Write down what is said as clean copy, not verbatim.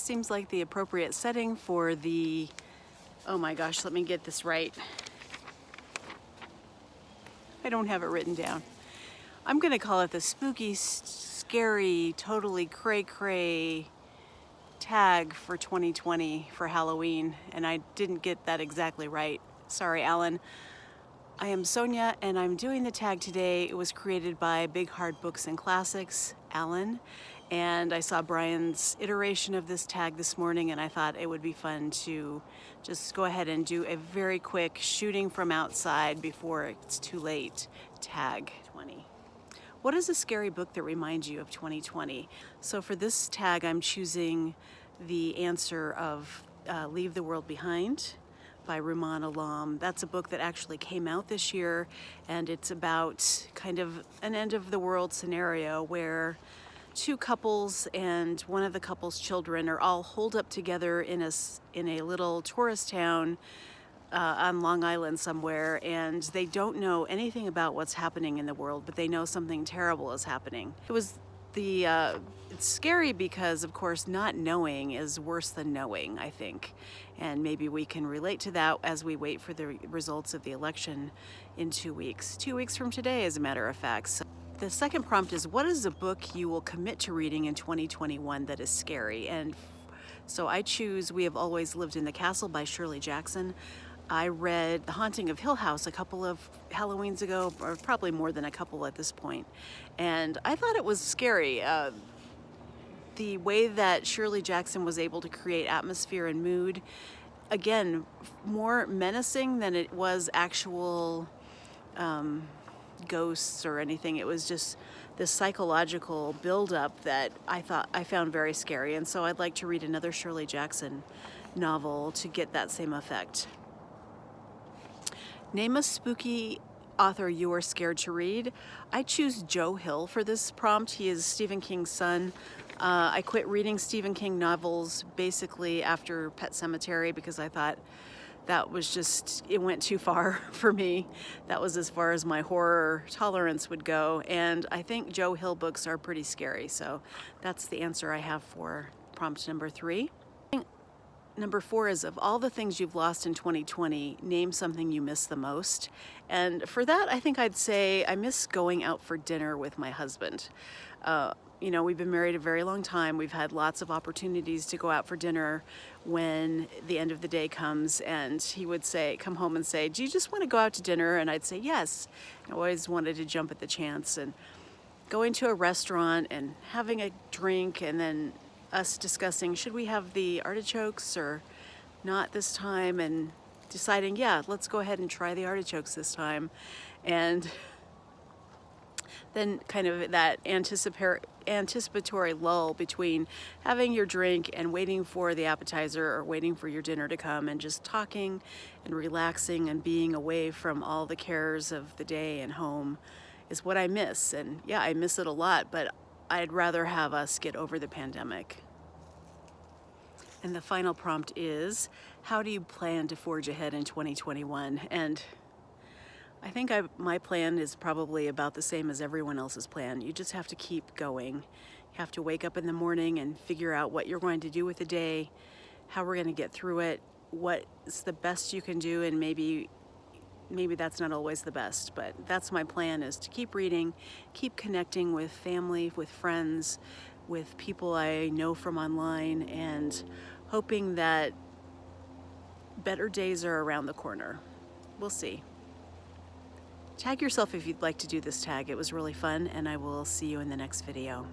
seems like the appropriate setting for the, oh my gosh, let me get this right. I don't have it written down. I'm gonna call it the spooky, scary, totally cray-cray tag for 2020 for Halloween, and I didn't get that exactly right. Sorry, Alan. I am Sonia, and I'm doing the tag today. It was created by Big Hard Books and Classics, Alan, and I saw Brian's iteration of this tag this morning, and I thought it would be fun to just go ahead and do a very quick shooting from outside before it's too late tag 20. What is a scary book that reminds you of 2020? So for this tag, I'm choosing the answer of Leave the World Behind by Rumaan Alam. That's a book that actually came out this year, and it's about kind of an end of the world scenario where two couples and one of the couple's children are all holed up together in a little tourist town on Long Island somewhere, and they don't know anything about what's happening in the world, but they know something terrible is happening. It's scary because, of course, not knowing is worse than knowing, I think. And maybe we can relate to that as we wait for the results of the election in 2 weeks. 2 weeks from today, as a matter of fact. So the second prompt is, what is a book you will commit to reading in 2021 that is scary? And so I choose We Have Always Lived in the Castle by Shirley Jackson. I read The Haunting of Hill House a couple of Halloweens ago, or probably more than a couple at this point, and I thought it was scary. The way that Shirley Jackson was able to create atmosphere and mood, again, more menacing than it was actual ghosts or anything. It was just this psychological buildup that I found very scary, and so I'd like to read another Shirley Jackson novel to get that same effect. Name a spooky author you are scared to read. I choose Joe Hill for this prompt. He is Stephen King's son. I quit reading Stephen King novels basically after Pet Sematary because I thought that was just, it went too far for me. That was as far as my horror tolerance would go, and I think Joe Hill books are pretty scary, so that's the answer I have for prompt number 3. Number 4 is, of all the things you've lost in 2020, name something you miss the most. And for that, I think I'd say I miss going out for dinner with my husband. You know, we've been married a very long time. We've had lots of opportunities to go out for dinner when the end of the day comes, and he would come home and say, do you just want to go out to dinner? And I'd say, yes. I always wanted to jump at the chance, and going to a restaurant and having a drink, and then us discussing, should we have the artichokes or not this time, and deciding, yeah, let's go ahead and try the artichokes this time. And then kind of that anticipatory lull between having your drink and waiting for the appetizer or waiting for your dinner to come, and just talking and relaxing and being away from all the cares of the day and home is what I miss. And yeah, I miss it a lot, but I'd rather have us get over the pandemic. And the final prompt is, how do you plan to forge ahead in 2021? And I think my plan is probably about the same as everyone else's plan. You just have to keep going. You have to wake up in the morning and figure out what you're going to do with the day, how we're going to get through it, what's the best you can do, and maybe that's not always the best, but that's my plan, is to keep reading, keep connecting with family, with friends, with people I know from online, and hoping that better days are around the corner. We'll see. Tag yourself if you'd like to do this tag. It was really fun, and I will see you in the next video.